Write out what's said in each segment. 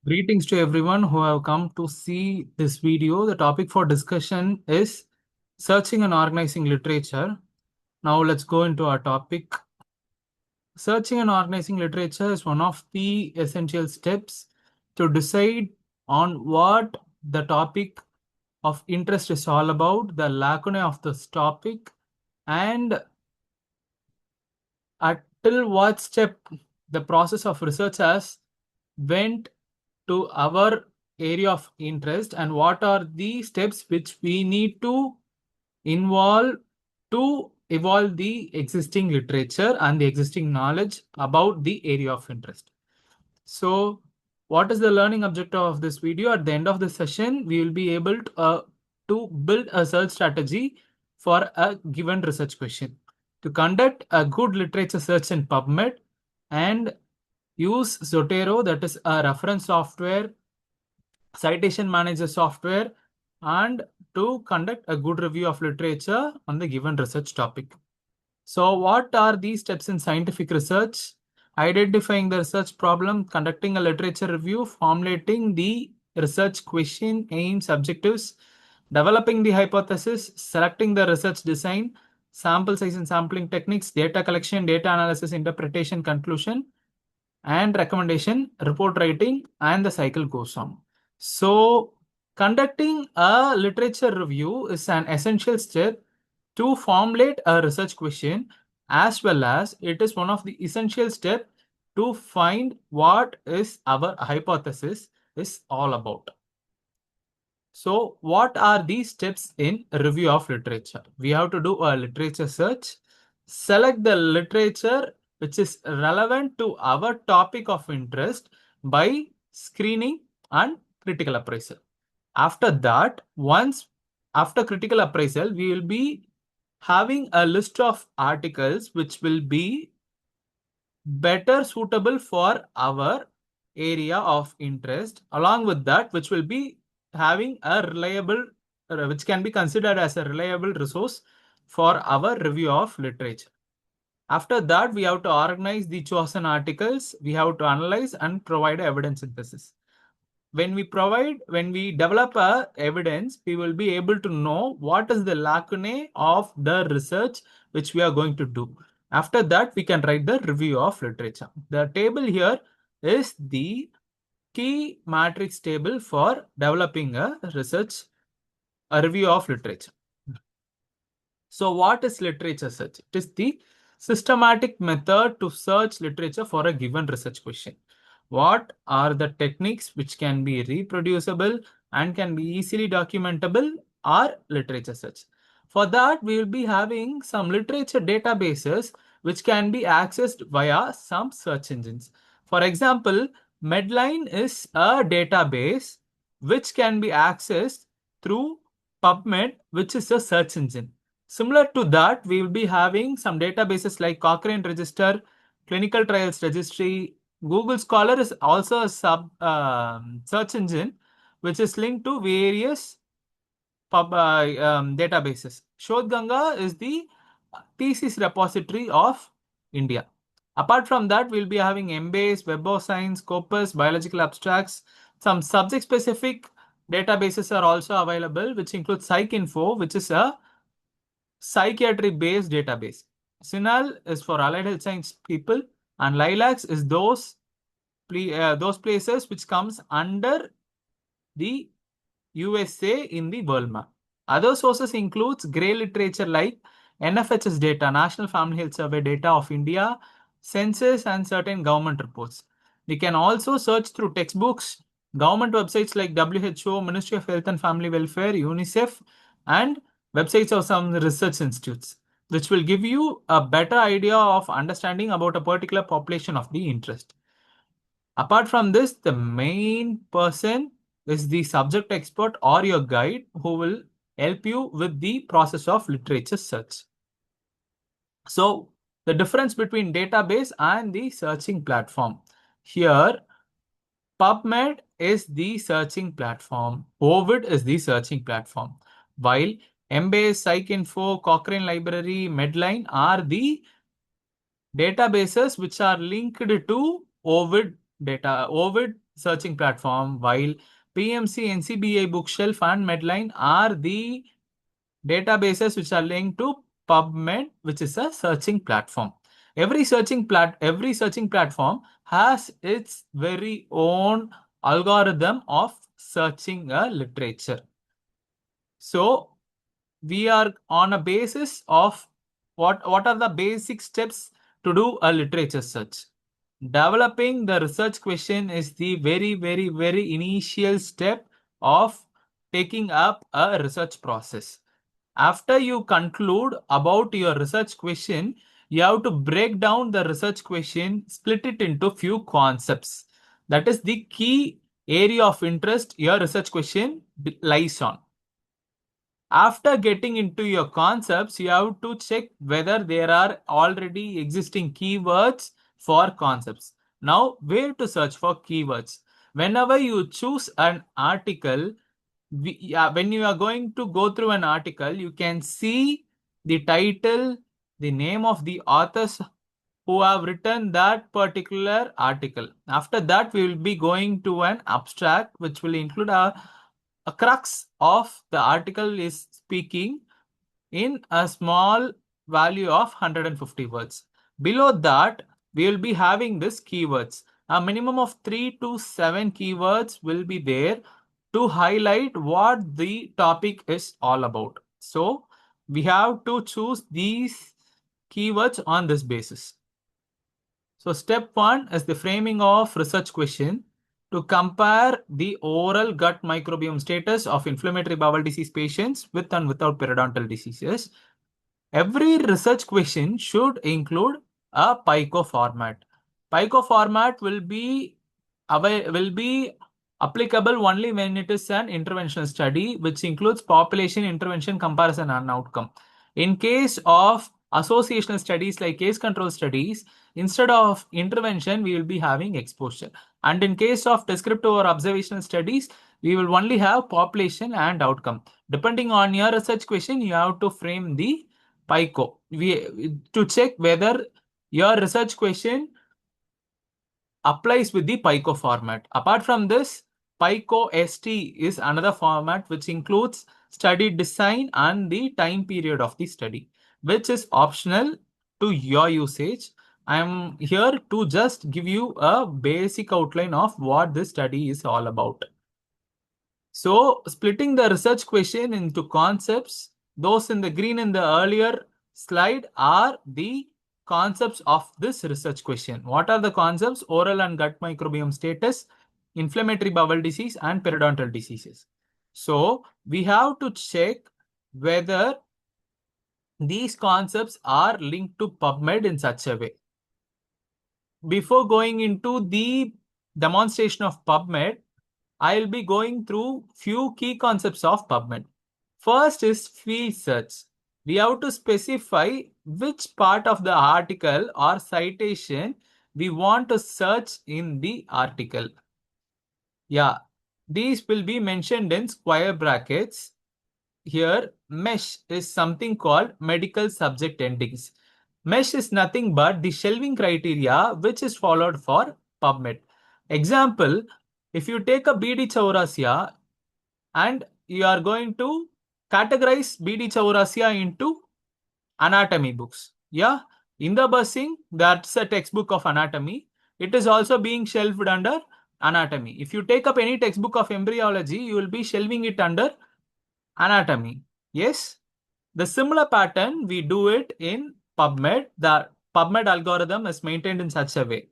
Greetings to everyone who have come to see this video. The topic for discussion is searching and organizing literature. Now let's go into our topic. Searching and organizing literature is one of the essential steps to decide on what the topic of interest is all about, the lacunae of this topic, and till what step the process of research has went to our area of interest, and what are the steps which we need to involve to evolve the existing literature and the existing knowledge about the area of interest. So what is the learning objective of this video? At the end of the session, we will be able to build a search strategy for a given research question. To conduct a good literature search in PubMed and use Zotero, that is a reference software, citation manager software, and to conduct a good review of literature on the given research topic. So what are these steps in scientific research? Identifying the research problem, conducting a literature review, formulating the research question, aims, objectives, developing the hypothesis, selecting the research design, sample size and sampling techniques, data collection, data analysis, interpretation, conclusion, and recommendation, report writing, and the cycle goes on. So conducting a literature review is an essential step to formulate a research question, as well as it is one of the essential steps to find what is our hypothesis is all about. So what are these steps in review of literature? We have to do a literature search, select the literature which is relevant to our topic of interest by screening and critical appraisal. After that, after critical appraisal, we will be having a list of articles which will be better suitable for our area of interest. Along with that, which will be having a reliable, which can be considered as a reliable resource for our review of literature. After that, we have to organize the chosen articles. We have to analyze and provide evidence synthesis. When we develop a evidence, we will be able to know what is the lacunae of the research which we are going to do. After that, we can write the review of literature. The table here is the key matrix table for developing a review of literature. So what is literature search? It is the systematic method to search literature for a given research question. What are the techniques which can be reproducible and can be easily documentable are literature search. For that, we will be having some literature databases which can be accessed via some search engines. For example, Medline is a database which can be accessed through PubMed, which is a search engine. Similar to that, we will be having some databases like Cochrane Register, Clinical Trials Registry. Google Scholar is also a search engine which is linked to various databases. Shodhganga is the thesis repository of India. Apart from that, we'll be having Embase, Web of Science, Scopus, Biological Abstracts. Some subject-specific databases are also available, which include PsycInfo, which is a psychiatry-based database. Sinal is for allied health science people, and Lilacs is those places which comes under the USA in the world map. Other sources includes grey literature like NFHS data, National Family Health Survey data of India, census, and certain government reports. We can also search through textbooks, government websites like WHO, Ministry of Health and Family Welfare, UNICEF, and websites of some research institutes, which will give you a better idea of understanding about a particular population of the interest. Apart from this, the main person is the subject expert or your guide who will help you with the process of literature search. So the difference between database and the searching platform. Here, PubMed is the searching platform. Ovid is the searching platform. While Embase, PsycInfo, Cochrane Library, Medline are the databases which are linked to Ovid searching platform, while PMC, NCBI Bookshelf, and Medline are the databases which are linked to PubMed, which is a searching platform. Every searching platform has its very own algorithm of searching a literature. So we are on a basis of what are the basic steps to do a literature search. Developing the research question is the very initial step of taking up a research process. After you conclude about your research question, you have to break down the research question, split it into few concepts. That is the key area of interest your research question lies on. After getting into your concepts, you have to check whether there are already existing keywords for concepts. Now, where to search for keywords? Whenever you choose an article, when you are going to go through an article, you can see the title, the name of the authors who have written that particular article. After that, we will be going to an abstract, which will include a crux of the article is speaking in a small value of 150 words. Below that, we will be having this keywords. A minimum of 3 to 7 keywords will be there to highlight what the topic is all about. So we have to choose these keywords on this basis. So step 1 is the framing of research question to compare the oral gut microbiome status of inflammatory bowel disease patients with and without periodontal diseases. Every research question should include a PICO format. PICO format will be applicable only when it is an interventional study, which includes population, intervention, comparison, and outcome. In case of associational studies like case control studies, instead of intervention, we will be having exposure. And in case of descriptive or observational studies, we will only have population and outcome. Depending on your research question, you have to frame the PICO to check whether your research question applies with the PICO format. Apart from this, PICO ST is another format which includes study design and the time period of the study, which is optional to your usage. I am here to just give you a basic outline of what this study is all about. So, splitting the research question into concepts, those in the green in the earlier slide are the concepts of this research question. What are the concepts? Oral and gut microbiome status, inflammatory bowel disease, and periodontal diseases. So, we have to check whether these concepts are linked to PubMed in such a way. Before going into the demonstration of PubMed, I'll be going through few key concepts of PubMed. First is field search. We have to specify which part of the article or citation we want to search in the article. Yeah, these will be mentioned in square brackets. Here, mesh is something called medical subject endings. Mesh is nothing but the shelving criteria which is followed for PubMed. Example, if you take a BD Chaurasia and you are going to categorize BD Chaurasia into anatomy books. Yeah, in the busing, that's a textbook of anatomy. It is also being shelved under anatomy. If you take up any textbook of embryology, you will be shelving it under anatomy. Yes, the similar pattern we do it in PubMed. The PubMed algorithm is maintained in such a way.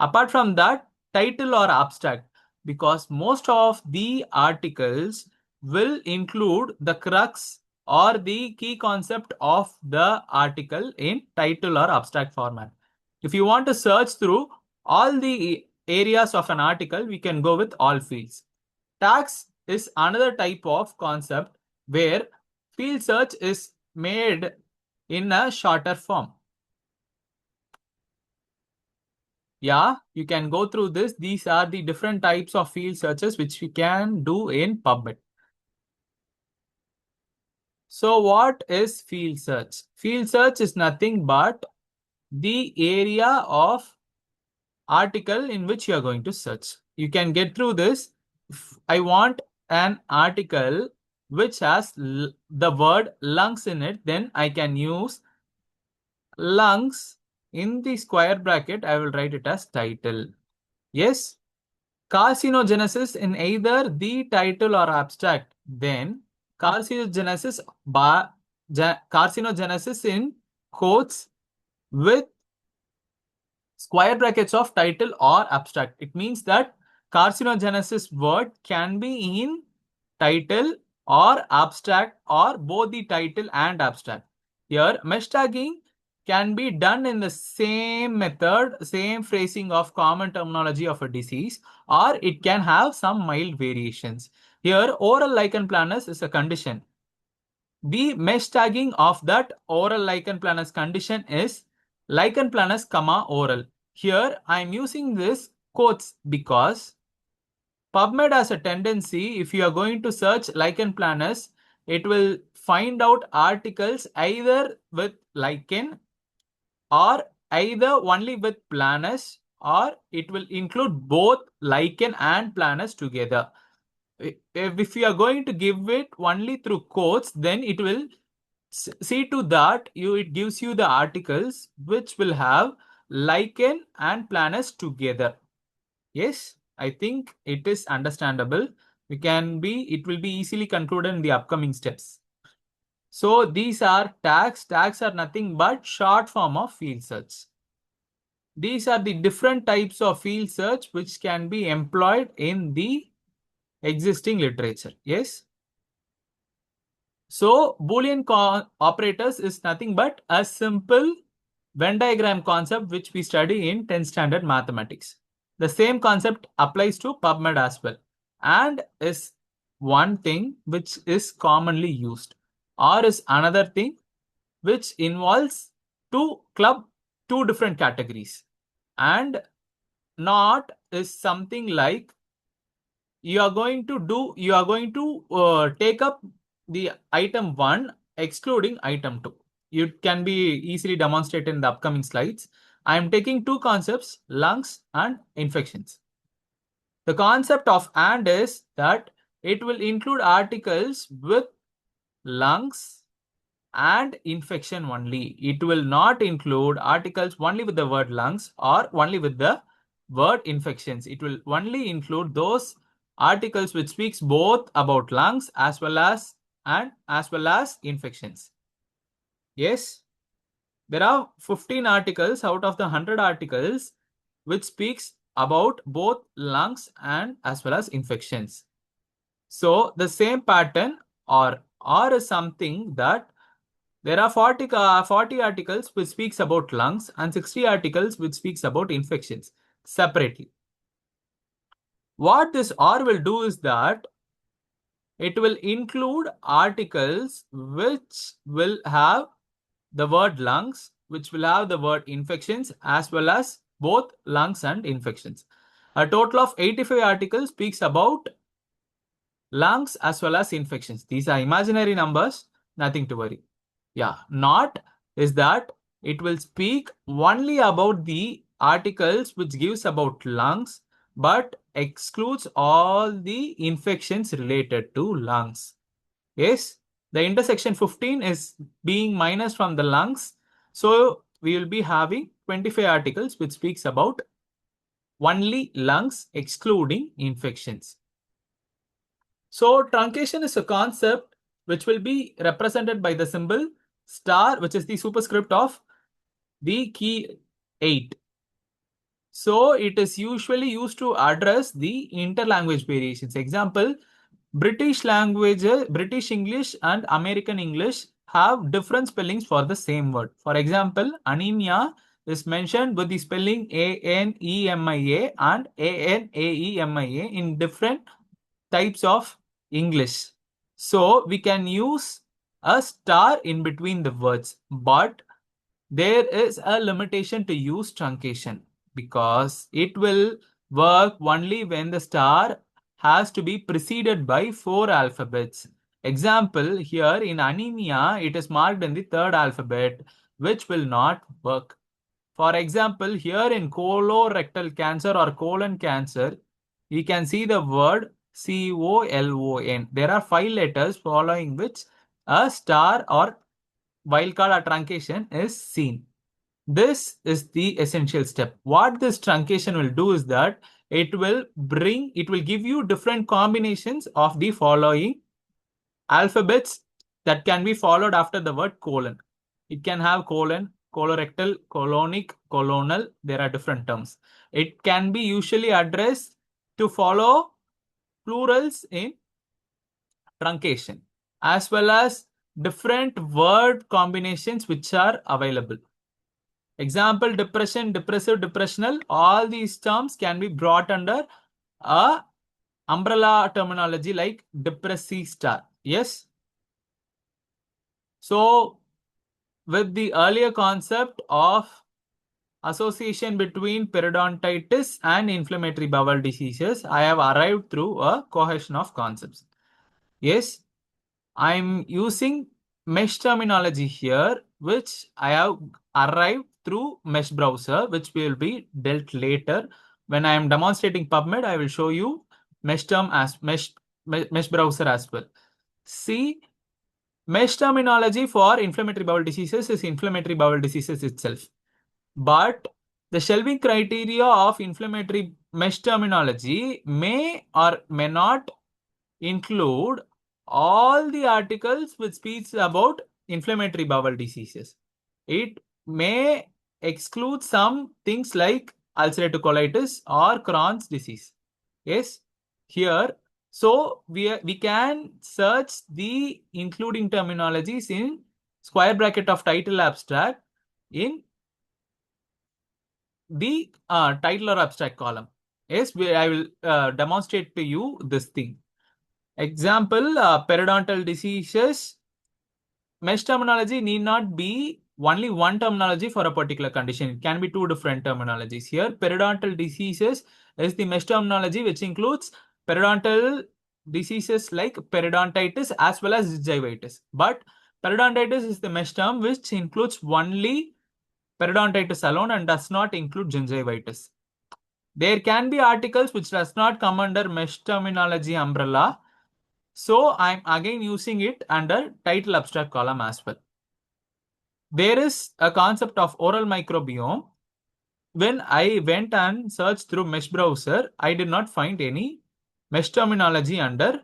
Apart from that, title or abstract, because most of the articles will include the crux or the key concept of the article in title or abstract format. If you want to search through all the areas of an article, we can go with all fields. Tags is another type of concept where field search is made in a shorter form. Yeah, you can go through this. These are the different types of field searches which we can do in PubMed. So what is field search? Field search is nothing but the area of article in which you are going to search. You can get through this. If I want an article which has the word lungs in it, then I can use lungs in the square bracket. I will write it as title. Yes. Carcinogenesis in either the title or abstract. Then carcinogenesis carcinogenesis in quotes with square brackets of title or abstract. It means that carcinogenesis word can be in title or abstract or both the title and abstract. Here, mesh tagging can be done in the same method, same phrasing of common terminology of a disease, or it can have some mild variations. Here, oral lichen planus is a condition. The mesh tagging of that oral lichen planus condition is lichen planus, oral. Here, I am using this quotes because PubMed has a tendency, if you are going to search lichen planus, it will find out articles either with lichen or either only with planus, or it will include both lichen and planus together. If you are going to give it only through quotes, then it will see to that it gives you the articles which will have lichen and planus together. Yes, I think it is understandable. It will be easily concluded in the upcoming steps. So these are tags. Tags are nothing but short form of field search. These are the different types of field search which can be employed in the existing literature. Yes. So Boolean operators is nothing but a simple Venn diagram concept which we study in 10th standard mathematics. The same concept applies to PubMed as well, and is one thing which is commonly used, or is another thing which involves to club two different categories. And not is something like you are going to take up the item 1 excluding item 2. It can be easily demonstrated in the upcoming slides. I am taking two concepts, lungs and infections. The concept of and is that it will include articles with lungs and infection only. It will not include articles only with the word lungs or only with the word infections. It will only include those articles which speaks both about lungs as well as infections. Yes, there are 15 articles out of the 100 articles which speaks about both lungs and as well as infections. So the same pattern or is something that there are 40 articles which speaks about lungs and 60 articles which speaks about infections separately. What this or will do is that it will include articles which will have the word lungs, which will have the word infections as well as both lungs and infections. A total of 85 articles speaks about lungs as well as infections. These are imaginary numbers, nothing to worry. Yeah, not is that it will speak only about the articles which gives about lungs, but excludes all the infections related to lungs. Yes, the intersection 15 is being minus from the lungs. So we will be having 25 articles which speaks about only lungs excluding infections. So truncation is a concept which will be represented by the symbol star, which is the superscript of the key 8. So it is usually used to address the interlanguage variations. Example, British English and American English have different spellings for the same word. For example, anemia is mentioned with the spelling ANEMIA and ANAEMIA in different types of English. So we can use a star in between the words, but there is a limitation to use truncation because it will work only when the star has to be preceded by 4 alphabets. Example, here in anemia, it is marked in the 3rd alphabet, which will not work For example, here in colorectal cancer or colon cancer, we can see the word COLON. There are 5 letters following which a star or wildcard or truncation is seen. This is the essential step. What this truncation will do is that it will give you different combinations of the following alphabets that can be followed after the word colon. It can have colon, colorectal, colonic, colonal. There are different terms. It can be usually addressed to follow plurals in truncation, as well as different word combinations which are available. Example, depression, depressive, depressional. All these terms can be brought under a umbrella terminology like depressy star. Yes. So with the earlier concept of association between periodontitis and inflammatory bowel diseases, I have arrived through a cohesion of concepts. Yes, I'm using mesh terminology here, which I have arrived through mesh browser, which will be dealt later. When I am demonstrating PubMed, I will show you mesh browser as well. See, mesh terminology for inflammatory bowel diseases is inflammatory bowel diseases itself. But the shelving criteria of inflammatory mesh terminology may or may not include all the articles which speaks about inflammatory bowel diseases. It may exclude some things like ulcerative colitis or Crohn's disease. Yes, here. So we can search the including terminologies in square bracket of title abstract in the title or abstract column. Yes, I will demonstrate to you this thing. Example, periodontal diseases. Mesh terminology need not be only one terminology for a particular condition. It can be 2 different terminologies. Here, periodontal diseases is the mesh terminology which includes periodontal diseases like periodontitis as well as gingivitis. But periodontitis is the mesh term which includes only periodontitis alone and does not include gingivitis. There can be articles which does not come under mesh terminology umbrella. So I'm again using it under title abstract column as well. There is a concept of oral microbiome. When I went and searched through mesh browser, I did not find any mesh terminology under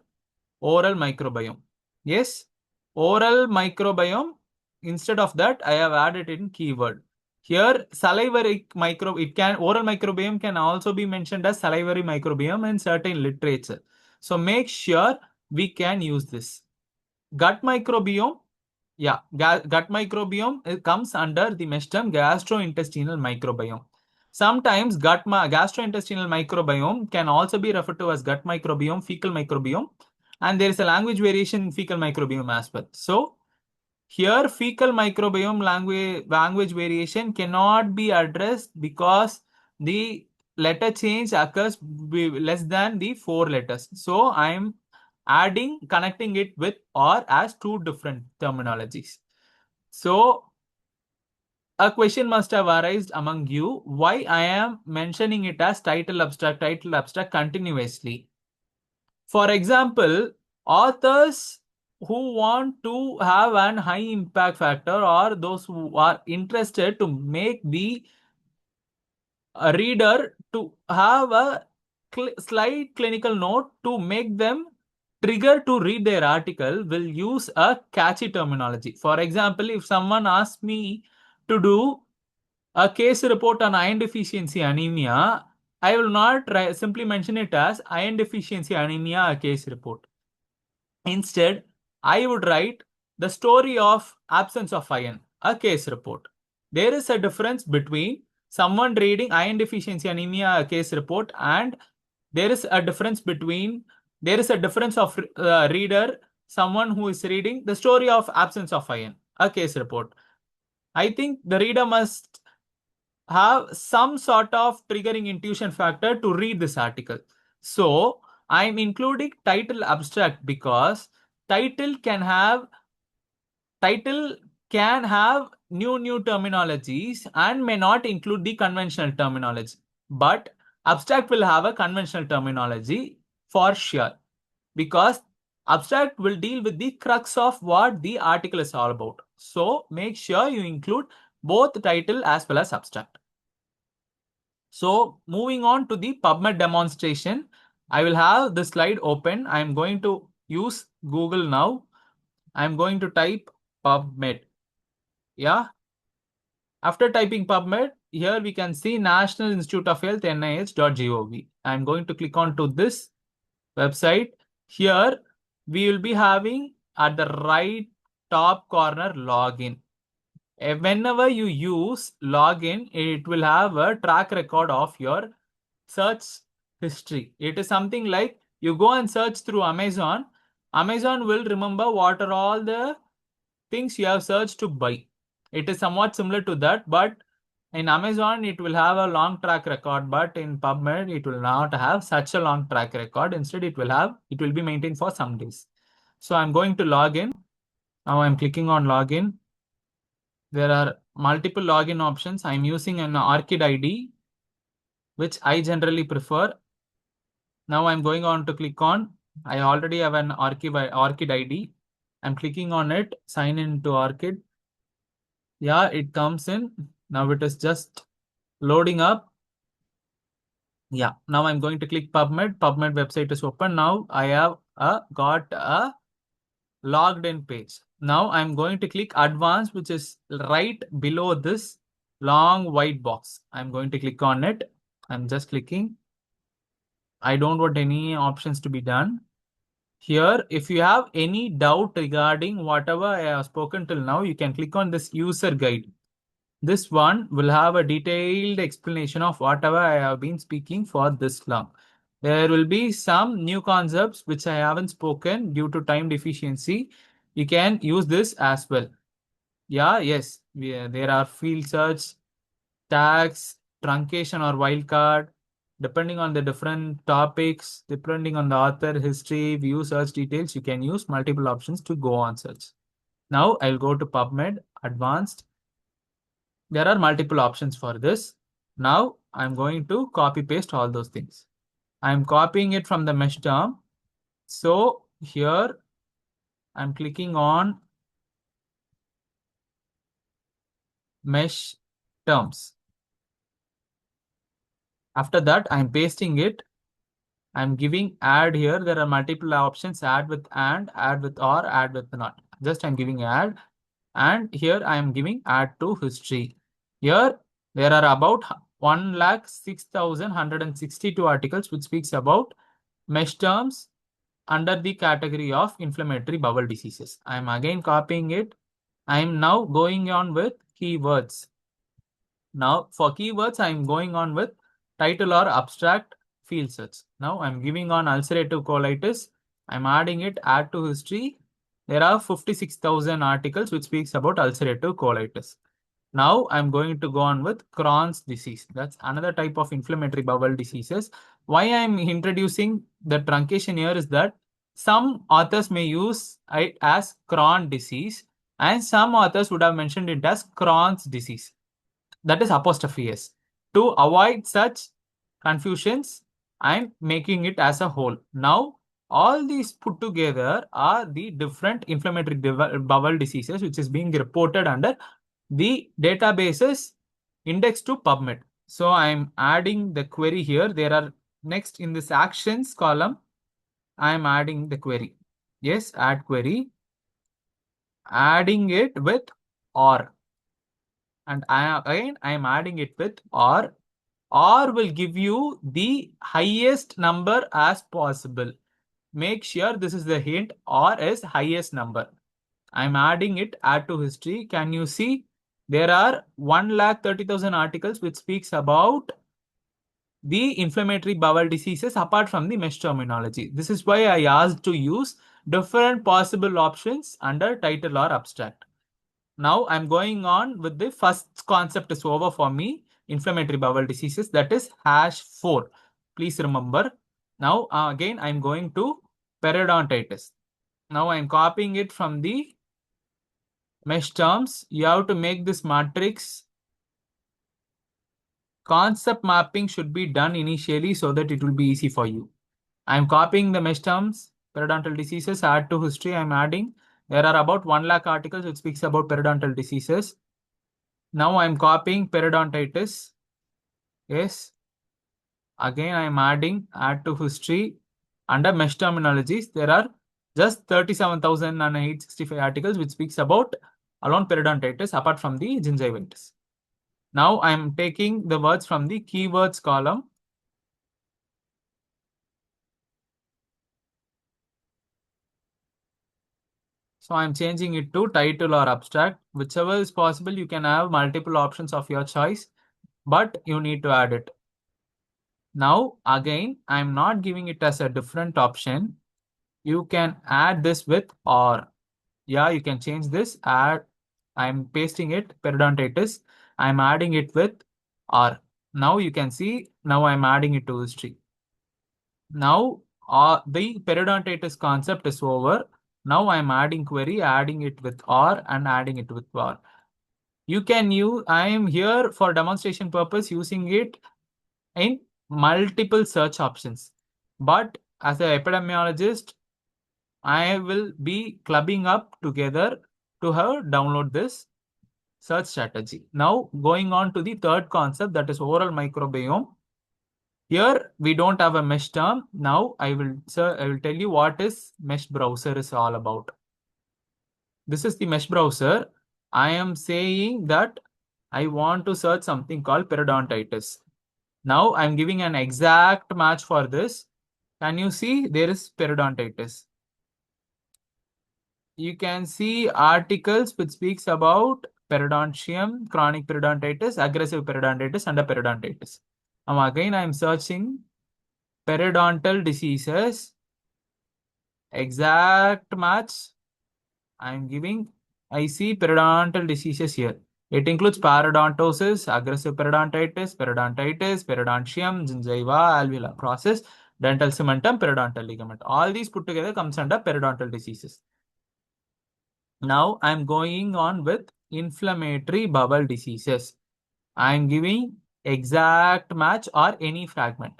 oral microbiome. Yes, oral microbiome. Instead of that, I have added in keyword. Here, salivary oral microbiome can also be mentioned as salivary microbiome in certain literature. So make sure we can use this. Gut microbiome. Yeah, gut microbiome comes under the mesh term gastrointestinal microbiome. Sometimes gastrointestinal microbiome can also be referred to as gut microbiome, fecal microbiome, and there is a language variation in fecal microbiome as well. So here fecal microbiome language variation cannot be addressed because the letter change occurs less than the 4 letters. So I am connecting it with or as 2 different terminologies. So a question must have arisen among you why I am mentioning it as title abstract continuously. For example, authors who want to have an high impact factor or those who are interested to make the reader to have a slight clinical note to make them trigger to read their article will use a catchy terminology. For example, if someone asks me to do a case report on iron deficiency anemia, I will not simply mention it as iron deficiency anemia a case report. Instead, I would write the story of absence of iron, a case report. There is a difference between someone reading iron deficiency anemia, a case report, and there is a difference of reader, someone who is reading the story of absence of iron, a case report. I think the reader must have some sort of triggering intuition factor to read this article. So I'm including title abstract because title can have new terminologies and may not include the conventional terminology. But abstract will have a conventional terminology for sure, because abstract will deal with the crux of what the article is all about. So make sure you include both title as well as abstract. So moving on to the PubMed demonstration, I will have the slide open. I'm going to use Google now. I'm going to type PubMed. Yeah. After typing PubMed, here we can see National Institute of Health, nih.gov. I'm going to click on to this website. Here we will be having at the right top corner login. Whenever you use login, it will have a track record of your search history. It is something like you go and search through Amazon. Amazon will remember what are all the things you have searched to buy. It is somewhat similar to that, but in Amazon, it will have a long track record, but in PubMed, it will not have such a long track record. Instead, it will be maintained for some days. So I'm going to log in. Now I'm clicking on login. There are multiple login options. I'm using an ORCID ID, which I generally prefer. Now I'm going on to click on, I already have an ORCID ID. I'm clicking on it, sign in to ORCID. Yeah, it comes in. Now it is just loading up. Yeah, now I'm going to click PubMed. PubMed website is open. Now I have got a logged in page. Now I'm going to click advanced, which is right below this long white box. I'm going to click on it. I'm just clicking. I don't want any options to be done. Here, if you have any doubt regarding whatever I have spoken till now, you can click on this user guide. This one will have a detailed explanation of whatever I have been speaking for this long. There will be some new concepts which I haven't spoken due to time deficiency. You can use this as well. Yeah, yes, there are field search, tags, truncation or wildcard, depending on the different topics, depending on the author, history, view, search details, you can use multiple options to go on search. Now I'll go to PubMed Advanced. There are multiple options for this. Now I'm going to copy paste all those things. I'm copying it from the mesh term. So here I'm clicking on mesh terms. After that, I'm pasting it. I'm giving add here. There are multiple options, add with and, add with or, add with not. Just I'm giving add. And here I am giving add to history. Here there are about 106,162 articles which speaks about mesh terms under the category of inflammatory bowel diseases. I am again copying it. I am now going on with keywords. Now for keywords, I am going on with title or abstract field search. Now I'm giving on ulcerative colitis. I'm adding it, add to history. There are 56,000 articles which speaks about ulcerative colitis. Now I'm going to go on with Crohn's disease. That's another type of inflammatory bowel diseases. Why I'm introducing the truncation here is that some authors may use it as Crohn disease and some authors would have mentioned it as Crohn's disease. That is apostrophe S. To avoid such confusions, I'm making it as a whole. Now, all these put together are the different inflammatory bowel diseases which is being reported under the databases indexed to PubMed. So I'm adding the query here. There are next in this actions column, I'm adding the query. Yes, add query, adding it with or. And I am adding it with or will give you the highest number as possible. Make sure this is the hint, or is highest number. I'm adding it, add to history. Can you see there are 130,000 articles which speaks about the inflammatory bowel diseases apart from the mesh terminology. This is why I asked to use different possible options under title or abstract. Now I'm going on with the first concept is over for me, inflammatory bowel diseases, that is #4. Please remember. Now again I'm going to periodontitis. Now I'm copying it from the mesh terms, you have to make this matrix. Concept mapping should be done initially so that it will be easy for you. I'm copying the mesh terms, periodontal diseases, add to history, I'm adding. There are about 1 lakh articles which speaks about periodontal diseases. Now I'm copying periodontitis. Yes. Again, I'm adding, add to history. Under mesh terminologies, there are just 37,865 articles which speaks about alone periodontitis apart from the gingivitis. Now I'm taking the words from the keywords column. So I'm changing it to title or abstract. Whichever is possible, you can have multiple options of your choice, but you need to add it. Now, again, I'm not giving it as a different option. You can add this with or. Yeah, you can change this. Add. I'm pasting it, periodontitis. I'm adding it with or. Now you can see, now I'm adding it to history. Now, the periodontitis concept is over. Now I'm adding query, adding it with or and adding it with or. You can use, I am here for demonstration purpose using it in multiple search options. But as an epidemiologist, I will be clubbing up together to have download this search strategy. Now going on to the third concept, that is oral microbiome. Here we don't have a mesh term. Now I will tell you what is mesh browser is all about. This is the mesh browser. I am saying that I want to search something called periodontitis. Now I'm giving an exact match for this. Can you see there is periodontitis? You can see articles which speaks about periodontium, chronic periodontitis, aggressive periodontitis, and periodontitis. Now again I am searching periodontal diseases. Exact match. I'm giving, I see periodontal diseases here. It includes parodontosis, aggressive periodontitis, periodontium, gingiva, alveolar process, dental cementum, periodontal ligament. All these put together comes under periodontal diseases. Now I'm going on with inflammatory bowel diseases. I'm giving exact match or any fragment.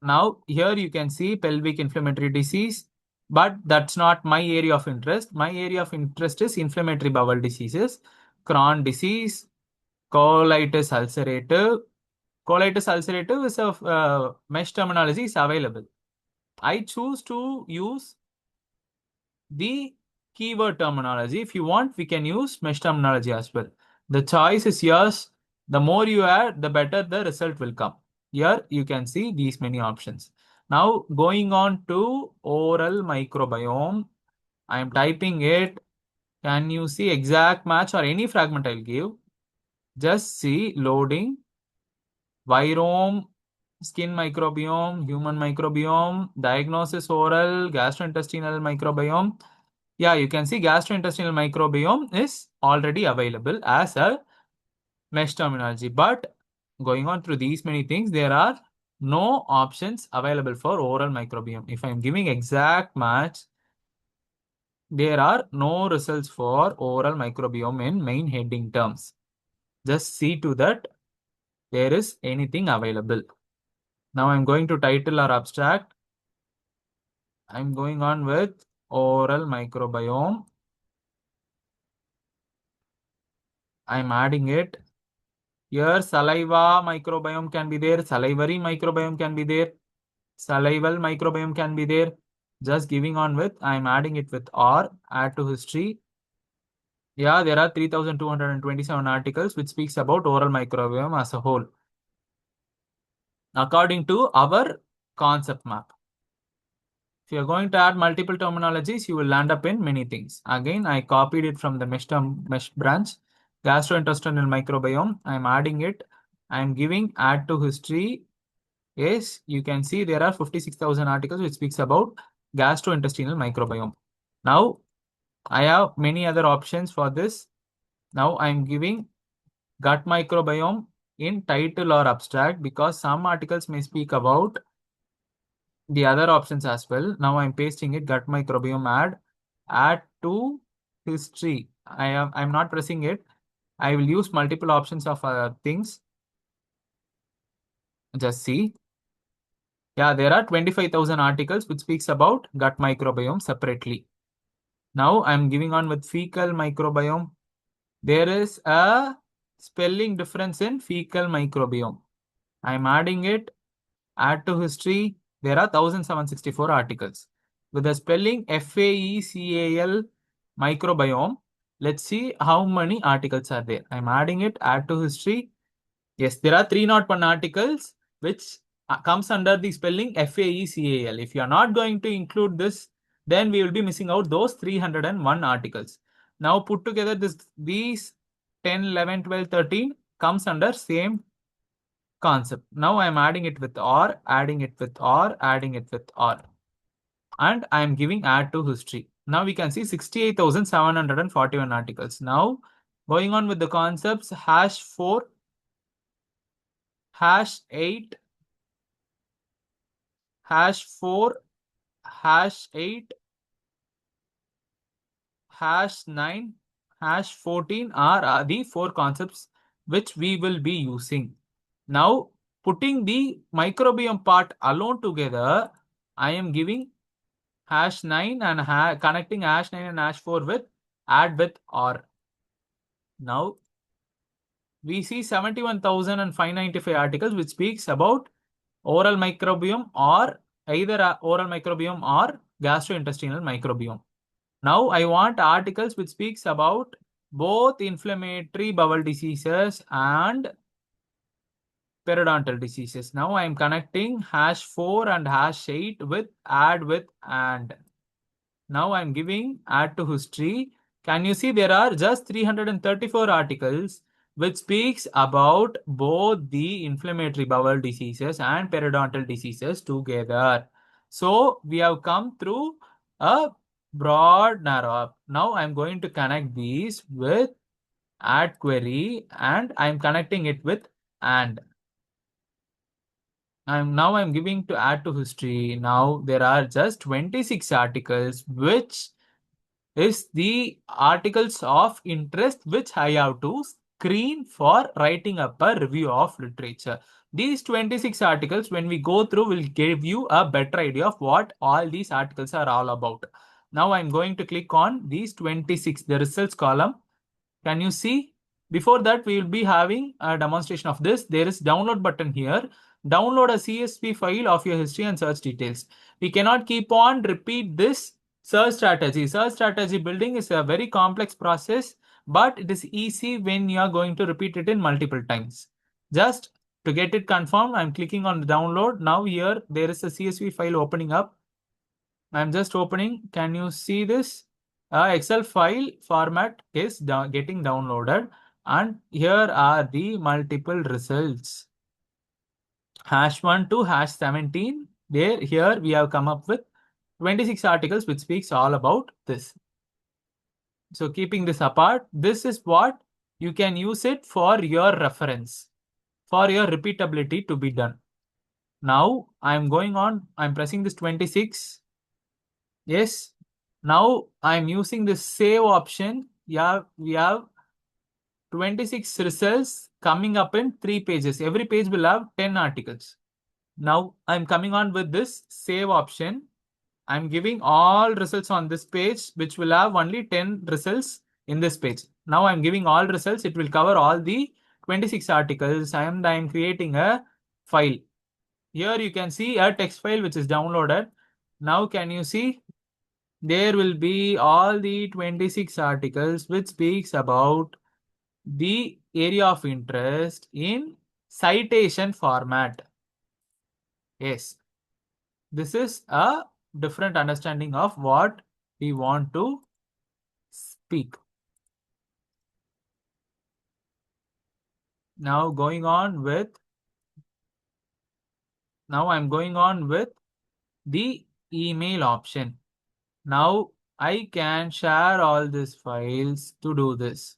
Now here you can see pelvic inflammatory disease, but that's not my area of interest. My area of interest is inflammatory bowel diseases, Crohn disease, colitis ulcerative. Colitis ulcerative is a mesh terminology is available. I choose to use the keyword terminology. If you want, we can use mesh terminology as well. The choice is yours. The more you add, the better the result will come. Here you can see these many options. Now going on to oral microbiome, I am typing it. Can you see exact match or any fragment I'll give? Just see loading, virome, skin microbiome, human microbiome, diagnosis oral, gastrointestinal microbiome. Yeah, you can see gastrointestinal microbiome is already available as a mesh terminology. But going on through these many things, there are no options available for oral microbiome. If I'm giving exact match, there are no results for oral microbiome in main heading terms. Just see to that there is anything available. Now I'm going to title or abstract. I'm going on with oral microbiome. I'm adding it. Here saliva microbiome can be there, salivary microbiome can be there, salival microbiome can be there. Just giving on with, I'm adding it with or, add to history. Yeah, there are 3,227 articles which speaks about oral microbiome as a whole, according to our concept map. If you're going to add multiple terminologies, you will land up in many things. Again, I copied it from the mesh branch, gastrointestinal microbiome. I'm adding it. I'm giving add to history. Yes, you can see there are 56,000 articles which speaks about gastrointestinal microbiome. Now, I have many other options for this. Now, I'm giving gut microbiome in title or abstract because some articles may speak about the other options as well. Now I'm pasting it, gut microbiome add to history. I'm not pressing it. I will use multiple options of things. Just see. Yeah, there are 25,000 articles which speaks about gut microbiome separately. Now I'm giving on with fecal microbiome. There is a spelling difference in fecal microbiome. I'm adding it. Add to history. There are 1,764 articles. With the spelling FAECAL microbiome, let's see how many articles are there. I'm adding it. Add to history. Yes, there are 301 articles which comes under the spelling FAECAL. If you are not going to include this, then we will be missing out those 301 articles. Now put together these 10, 11, 12, 13 comes under same concept. Now I am adding it with or, adding it with or, adding it with or. And I am giving add to history. Now we can see 68,741 articles. Now going on with the concepts, #4, #8, #4, #8, #9, #14 are the 4 concepts which we will be using. Now, putting the microbiome part alone together, I am giving #9 and connecting #9 and #4 with add with or. Now, we see 71,595 articles which speaks about oral microbiome or either oral microbiome or gastrointestinal microbiome. Now I want articles which speaks about both inflammatory bowel diseases and periodontal diseases. Now I am connecting #4 and #8 with add with and. Now I'm giving add to history. Can you see there are just 334 articles which speaks about both the inflammatory bowel diseases and periodontal diseases together. So we have come through a broad narrow. Now I'm going to connect these with add query and I'm connecting it with and. I'm giving to add to history. Now there are just 26 articles which is the articles of interest which I have to screen for writing up a review of literature. These 26 articles, when we go through, will give you a better idea of what all these articles are all about. Now I'm going to click on these 26, the results column. Can you see? Before that, we will be having a demonstration of this. There is download button here. Download a CSV file of your history and search details. We cannot keep on repeat this search strategy. Search strategy building is a very complex process, but it is easy when you are going to repeat it in multiple times. Just to get it confirmed, I'm clicking on the download. Now here, there is a CSV file opening up. I'm just opening. Can you see this? Excel file format is getting downloaded. And here are the multiple results. #1 to #17. Here we have come up with 26 articles which speaks all about this. So keeping this apart, this is what you can use it for your reference, for your repeatability to be done. Now I'm going on, I'm pressing this 26. Yes. Now I'm using the save option. Yeah, we have 26 results coming up in 3 pages. Every page will have 10 articles. Now I'm coming on with this save option. I'm giving all results on this page, which will have only 10 results in this page. Now I'm giving all results. It will cover all the 26 articles and I'm creating a file. Here you can see a text file which is downloaded. Now can you see? There will be all the 26 articles which speaks about the area of interest in citation format. Yes, this is a different understanding of what we want to speak. Now I'm going on with the email option. Now I can share all these files to do this,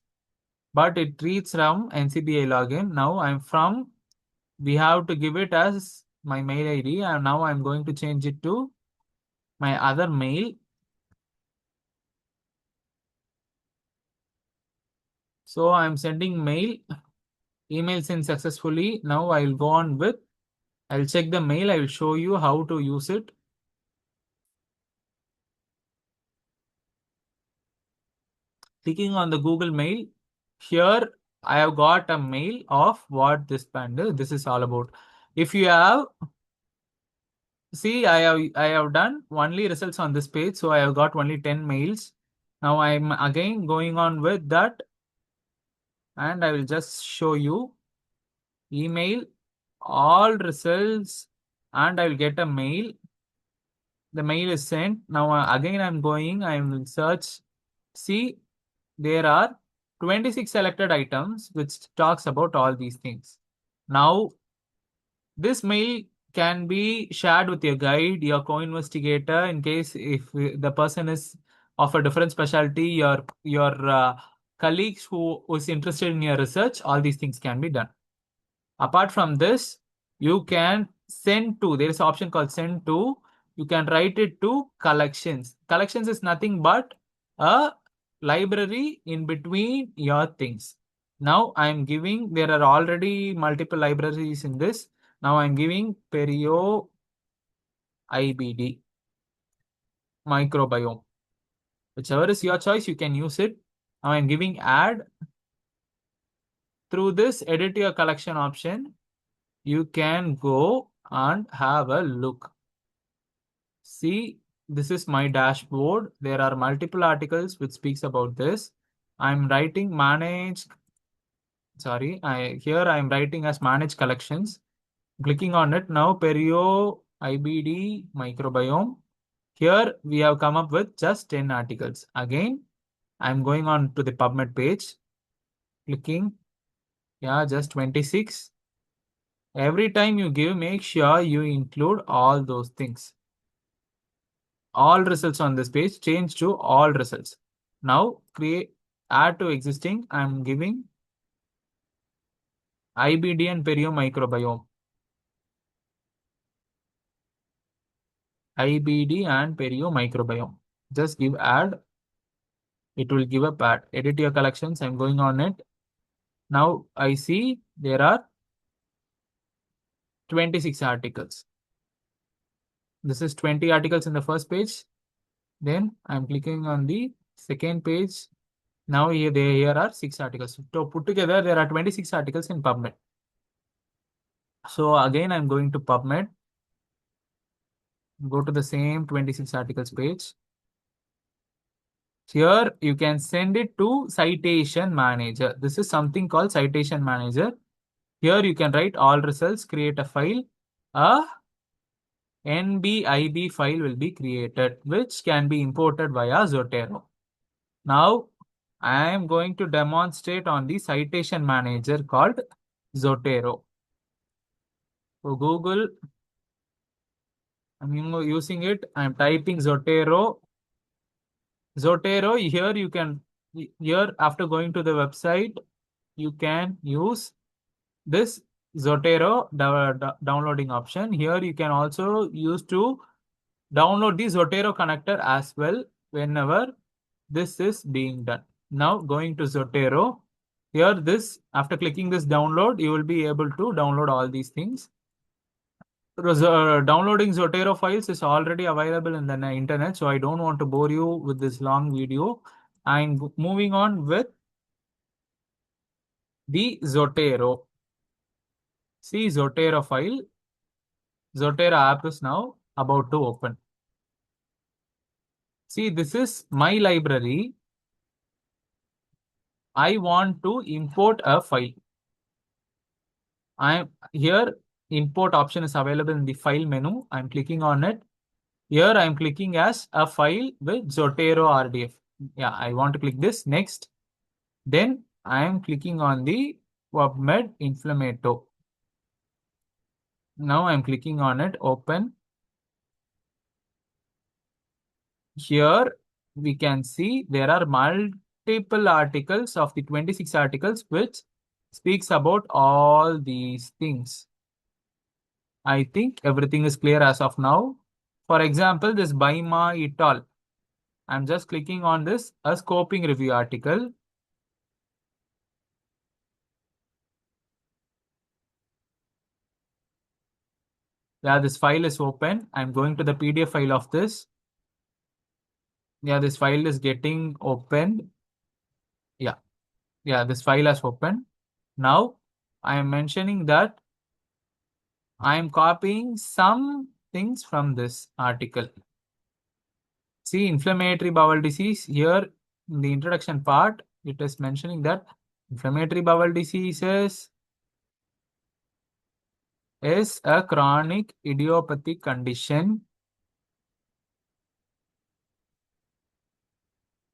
but it reads from NCBI login. Now we have to give it as my mail ID and now I'm going to change it to my other mail. So I'm sending mail. Email sent successfully. Now I'll go on with, I'll check the mail. I will show you how to use it. Clicking on the Google Mail. Here I have got a mail of what this panel, this is all about. If you have, see, I have done only results on this page, so I have got only 10 mails. Now I'm again going on with that, and I will just show you email, all results, and I will get a mail. The mail is sent. Now again I'm going, I will search. See, there are 26 selected items which talks about all these things. Now, this mail can be shared with your guide, your co-investigator, in case if the person is of a different specialty, your colleagues who is interested in your research, all these things can be done. Apart from this, you can send to, there is an option called send to, you can write it to collections. Collections is nothing but a library in between your things. Now I'm giving, there are already multiple libraries in this. Now I'm giving perio IBD microbiome. Whichever is your choice, you can use it. Now I'm giving add. Through this edit your collection option, you can go and have a look. See, this is my dashboard. There are multiple articles which speaks about this. I'm writing manage. Sorry, here I'm writing as manage collections. Clicking on it now, perio IBD microbiome. Here we have come up with just 10 articles. Again, I'm going on to the PubMed page. Clicking, yeah, just 26. Every time you give, make sure you include all those things. All results on this page, change to all results. Now create, add to existing. I'm giving IBD and perio microbiome. IBD and perio microbiome. Just give add. It will give a pad. Edit your collections. I'm going on it. Now I see there are 26 articles. This is 20 articles in the first page. Then I'm clicking on the second page. Now here are 6 articles. So put together, there are 26 articles in PubMed. So again, I'm going to PubMed. Go to the same 26 articles page. Here you can send it to Citation Manager. This is something called Citation Manager. Here you can write all results, create a file. A NBIB file will be created, which can be imported via Zotero. Now, I am going to demonstrate on the citation manager called Zotero. So Google, I'm using it. I'm typing Zotero. Zotero, here you can, here after going to the website, you can use this Zotero downloading option. Here you can also use to download the Zotero connector as well whenever this is being done. Now going to Zotero. Here this, after clicking this download, you will be able to download all these things. Downloading Zotero files is already available in the internet, so I don't want to bore you with this long video. I'm moving on with the Zotero. See Zotero file. Zotero app is now about to open. See, this is my library. I want to import a file. I'm here, import option is available in the file menu. I'm clicking on it. Here I'm clicking as a file with Zotero RDF. Yeah, I want to click this next. Then I am clicking on the PubMed Inflammato. Now I'm clicking on it, open. Here we can see there are multiple articles of the 26 articles which speaks about all these things. I think everything is clear as of now. For example, this Baima et al. I'm just clicking on this, a scoping review article. Yeah, this file is open. I'm going to the PDF file of this. Yeah, this file is getting opened. Yeah, this file has opened. Now I am mentioning that I am copying some things from this article. See, inflammatory bowel disease here in the introduction part, it is mentioning that inflammatory bowel diseases is a chronic idiopathic condition.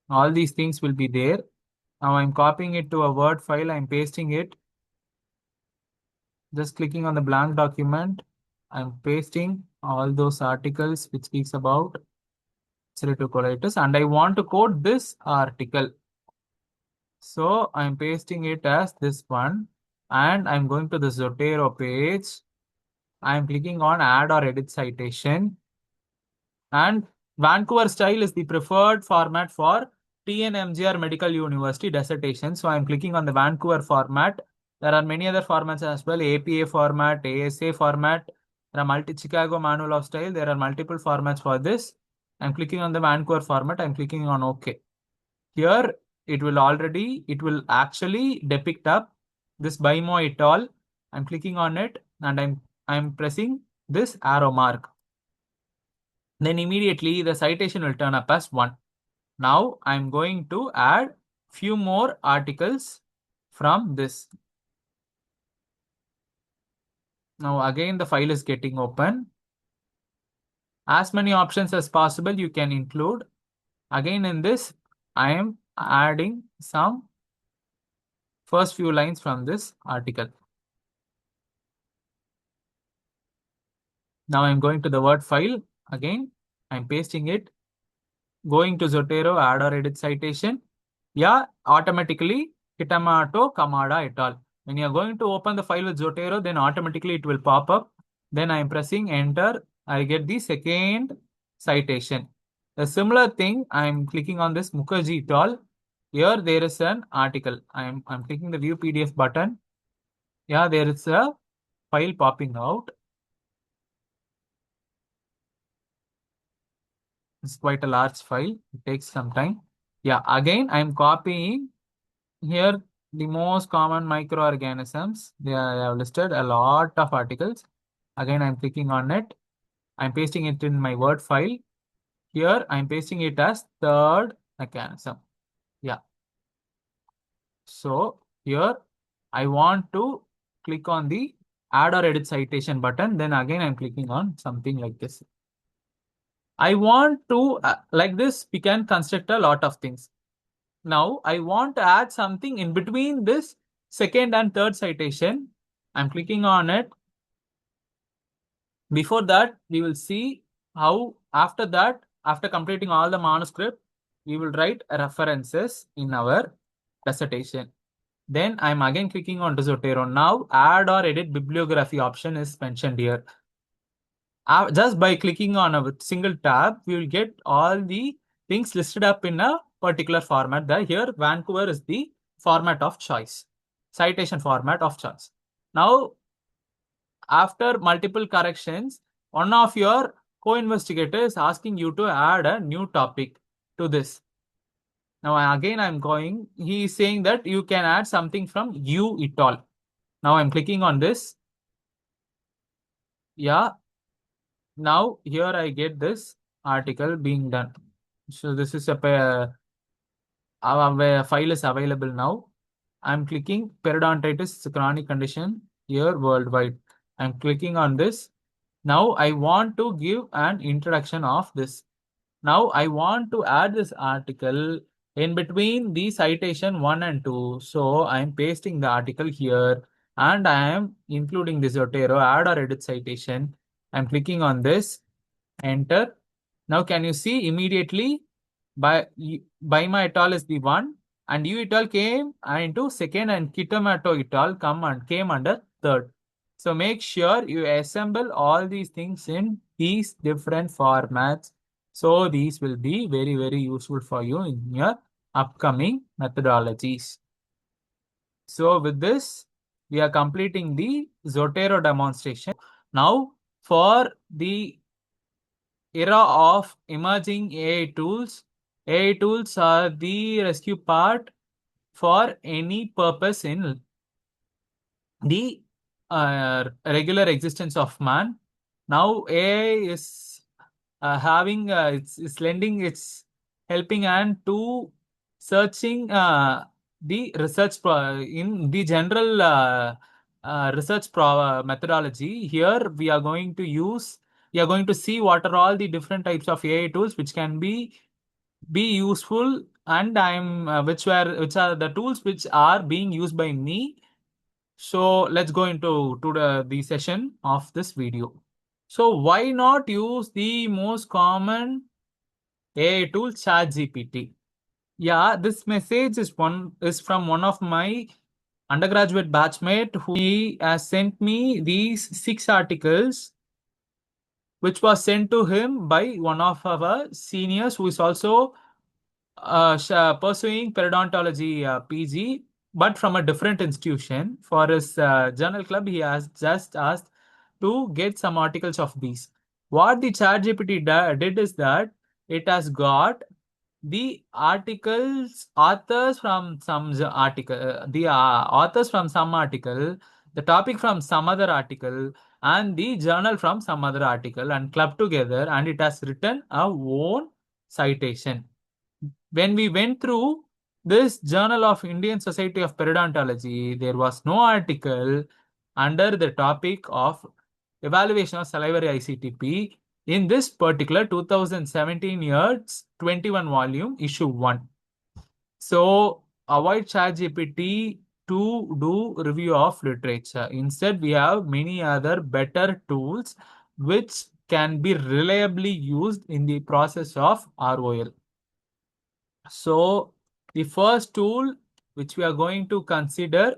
All these things will be there. Now I'm copying it to a Word file. I'm pasting it. Just clicking on the blank document. I'm pasting all those articles which speaks about ulcerative colitis, and I want to quote this article. So I'm pasting it as this one, and I'm going to the Zotero page. I'm clicking on add or edit citation, and Vancouver style is the preferred format for MGR Medical University dissertation. So I'm clicking on the Vancouver format. There are many other formats as well, APA format, ASA format. There are Chicago Manual of Style. There are multiple formats for this. I'm clicking on the Vancouver format. I'm clicking on OK. Here it will actually depict up this Baimo et al. I'm clicking on it and I'm pressing this arrow mark. Then immediately the citation will turn up as 1. Now I'm going to add few more articles from this. Now again the file is getting open. As many options as possible you can include. Again in this I am adding some first few lines from this article. Now I'm going to the Word file. Again, I'm pasting it. Going to Zotero, add or edit citation. Yeah, automatically Kitamato, Kamada et al. When you're going to open the file with Zotero, then automatically it will pop up. Then I'm pressing enter. I get the second citation. A similar thing, I'm clicking on this Mukherjee et al. Here there is an article. I'm clicking the view PDF button. Yeah, there is a file popping out. It's quite a large file. It takes some time. Yeah, again, I'm copying here the most common microorganisms. They have listed a lot of articles. Again, I'm clicking on it. I'm pasting it in my Word file. Here, I'm pasting it as third mechanism. Yeah. So here, I want to click on the add or edit citation button. Then again, I'm clicking on something like this. I want to, like this, we can construct a lot of things. Now, I want to add something in between this second and third citation. I'm clicking on it. Before that, we will see how after that, after completing all the manuscript, we will write references in our dissertation. Then I'm again clicking on to Zotero. Now, add or edit bibliography option is mentioned here. Just by clicking on a single tab, we will get all the things listed up in a particular format. Here, Vancouver is the format of choice, citation format of choice. Now, after multiple corrections, one of your co-investigators is asking you to add a new topic to this. Now, again, he is saying that you can add something from you et al. Now, I'm clicking on this. Yeah. Now, here I get this article being done. So this is a file is available now. I'm clicking periodontitis, chronic condition here worldwide. I'm clicking on this. Now I want to give an introduction of this. Now I want to add this article in between the citation 1 and 2. So I'm pasting the article here and I am including this Zotero add or edit citation. I'm clicking on this, enter. Now can you see immediately by my et al is the 1 and you et al came into second and Kitamato et al came under third. So make sure you assemble all these things in these different formats. So these will be very, very useful for you in your upcoming methodologies. So with this, we are completing the Zotero demonstration. Now For the era of emerging AI tools are the rescue part for any purpose in the regular existence of man. Now AI is having it's lending its helping hand to searching the research in the general research methodology. Here we are going to see what are all the different types of AI tools which can be useful, and I'm which are the tools which are being used by me. So let's go into the session of this video. So why not use the most common AI tool, ChatGPT? Yeah, this message is from one of my undergraduate batchmate who he has sent me these 6 articles which was sent to him by one of our seniors who is also pursuing periodontology PG, but from a different institution. For his journal club, he has just asked to get some articles of these. What the ChatGPT did is that it has got the articles, authors from some article, the authors from some article, the topic from some other article, and the journal from some other article, and clubbed together, and it has written a own citation. When we went through this Journal of Indian Society of Periodontology, there was no article under the topic of evaluation of salivary ICTP in this particular 2017 year's 21 volume issue 1. So avoid ChatGPT to do review of literature. Instead, we have many other better tools which can be reliably used in the process of ROL. So the first tool which we are going to consider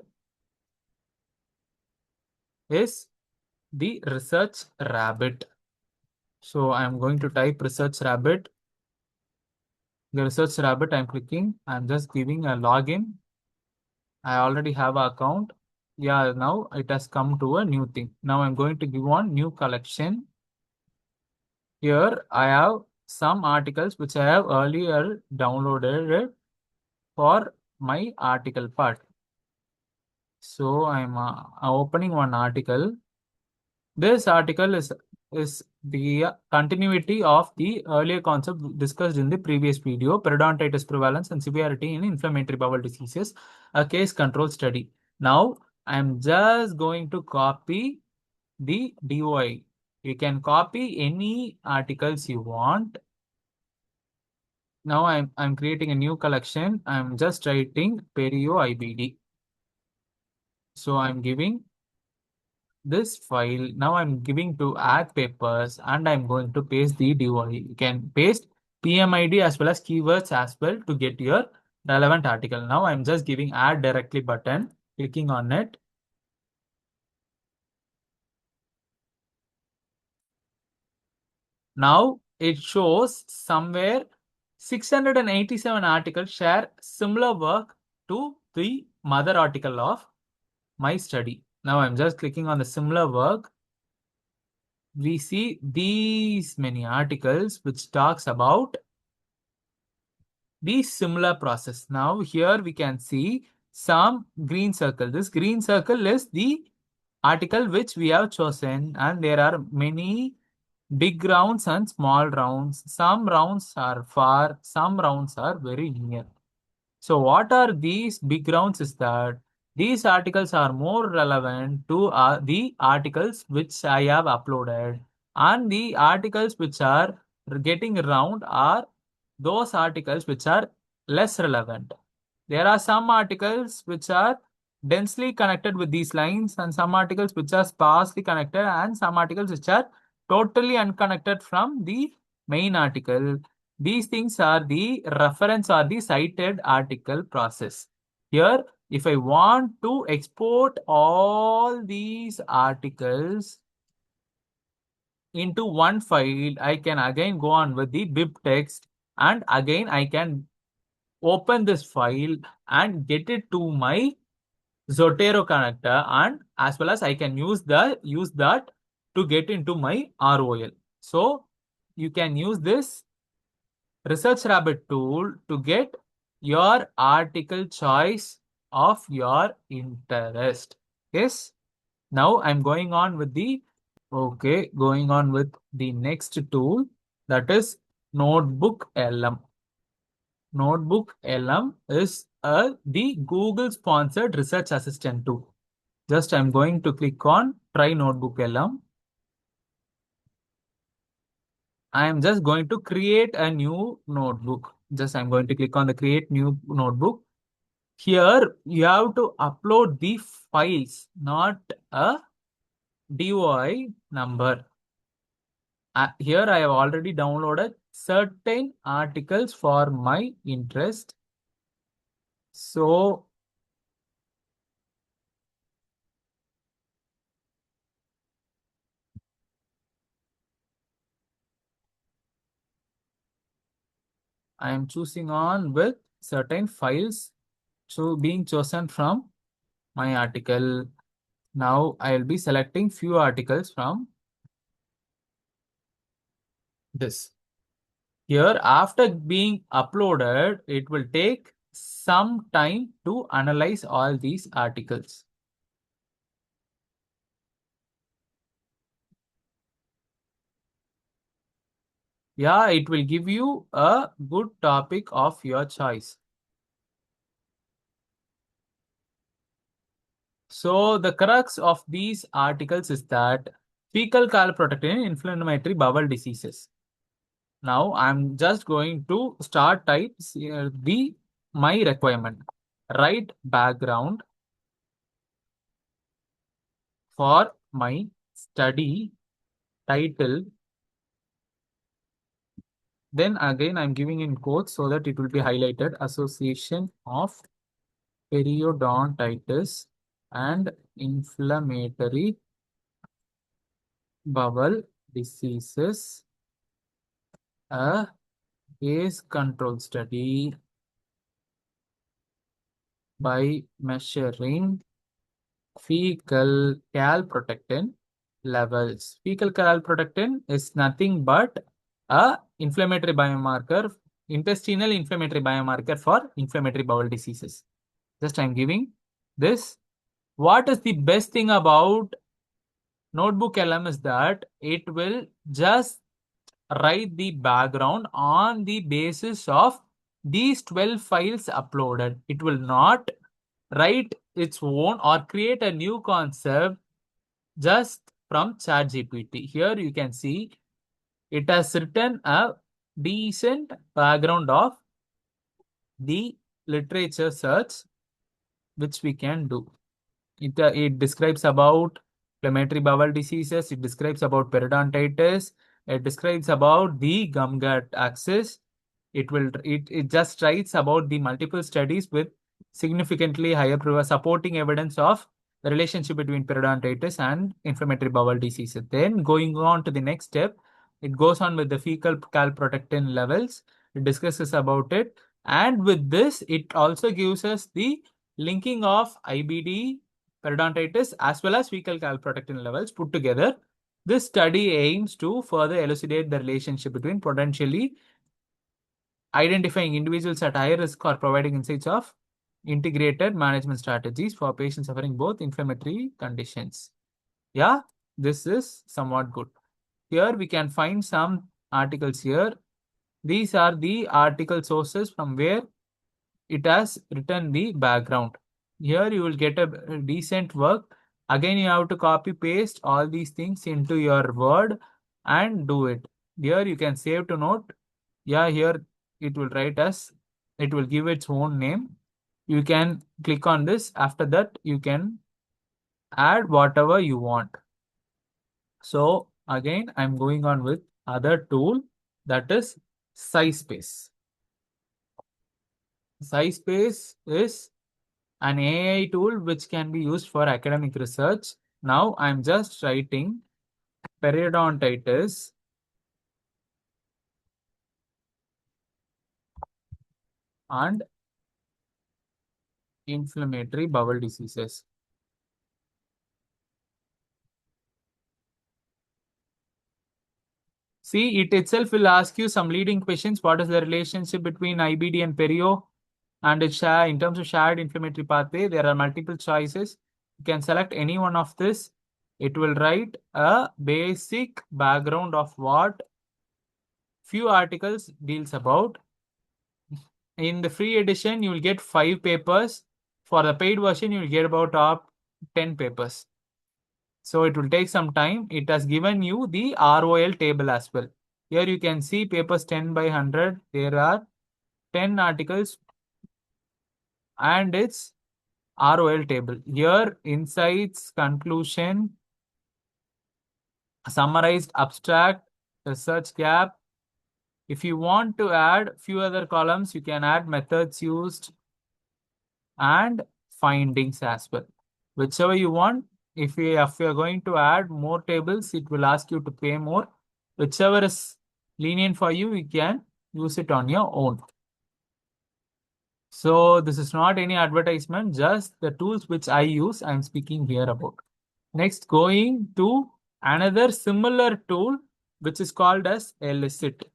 is the Research Rabbit. So I am going to type Research Rabbit. The Research Rabbit I'm clicking. I'm just giving a login. I already have an account. Yeah, now it has come to a new thing. Now I'm going to give one new collection. Here I have some articles which I have earlier downloaded for my article part. So I'm opening one article. This article is the continuity of the earlier concept discussed in the previous video, periodontitis prevalence and severity in inflammatory bowel diseases, a case control study. Now, I'm just going to copy the DOI. You can copy any articles you want. Now I'm creating a new collection. I'm just writing perio IBD. So I'm giving this file. Now I'm giving to add papers, and I'm going to paste the DOI. You can paste PMID as well as keywords as well to get your relevant article. Now I'm just giving add directly button, clicking on it. Now it shows somewhere 687 articles share similar work to the mother article of my study. Now I'm just clicking on the similar work. We see these many articles which talks about the similar process. Now here we can see some green circle. This green circle is the article which we have chosen, and there are many big rounds and small rounds. Some rounds are far, some rounds are very near. So what are these big rounds is that these articles are more relevant to the articles which I have uploaded, and the articles which are getting around are those articles which are less relevant. There are some articles which are densely connected with these lines, and some articles which are sparsely connected, and some articles which are totally unconnected from the main article. These things are the reference or the cited article process. Here, if I want to export all these articles into one file, I can again go on with the bib text, and again I can open this file and get it to my Zotero connector, and as well as I can use that to get into my ROL. So you can use this Research Rabbit tool to get your article choice of your interest. Yes. Now I'm going on with the next tool, that is NotebookLM. NotebookLM is the Google sponsored research assistant tool. Just I'm going to click on try NotebookLM. I am just going to create a new notebook. Just I'm going to click on the create new notebook. Here you have to upload the files, not a DOI number. Here I have already downloaded certain articles for my interest. So I am choosing on with certain files being chosen from my article. Now I will be selecting few articles from this. Here, after being uploaded, it will take some time to analyze all these articles. Yeah, it will give you a good topic of your choice. So the crux of these articles is that fecal calprotectin in inflammatory bowel diseases. Now I'm just going to start types my requirement. Write background for my study title. Then again, I'm giving in quotes so that it will be highlighted. Association of periodontitis and inflammatory bowel diseases, a case control study by measuring fecal calprotectin levels. Fecal calprotectin is nothing but a inflammatory biomarker, intestinal inflammatory biomarker for inflammatory bowel diseases. Just I'm giving this. What is the best thing about NotebookLM is that it will just write the background on the basis of these 12 files uploaded. It will not write its own or create a new concept just from ChatGPT. Here you can see it has written a decent background of the literature search which we can do. It describes about inflammatory bowel diseases. It describes about periodontitis. It describes about the gum gut axis. It just writes about the multiple studies with significantly higher supporting evidence of the relationship between periodontitis and inflammatory bowel diseases. Then going on to the next step, it goes on with the fecal calprotectin levels. It discusses about it, and with this, it also gives us the linking of IBD, periodontitis, as well as fecal calprotectin levels put together. This study aims to further elucidate the relationship between potentially identifying individuals at higher risk or providing insights of integrated management strategies for patients suffering both inflammatory conditions. Yeah, this is somewhat good. Here we can find some articles here. These are the article sources from where it has written the background. Here you will get a decent work. Again, you have to copy paste all these things into your Word and do it. Here you can save to note. Yeah, here it will write as, it will give its own name. You can click on this. After that, you can add whatever you want. So again, I'm going on with other tool, that is SciSpace. SciSpace is an AI tool which can be used for academic research. Now I'm just writing periodontitis and inflammatory bowel diseases. See, it itself will ask you some leading questions. What is the relationship between IBD and perio? And it's in terms of shared inflammatory pathway, there are multiple choices. You can select any one of this. It will write a basic background of what few articles deals about. In the free edition, you will get 5 papers. For the paid version, you will get about top 10 papers. So it will take some time. It has given you the ROL table as well. Here you can see papers 10 by 100. There are 10 articles and its ROL table. Here, insights, conclusion, summarized abstract, research gap. If you want to add few other columns, you can add methods used and findings as well. Whichever you want. If you are going to add more tables, it will ask you to pay more. Whichever is lenient for you, you can use it on your own. So this is not any advertisement, just the tools which I use, I'm speaking here about. Next, going to another similar tool, which is called as ElicitAI.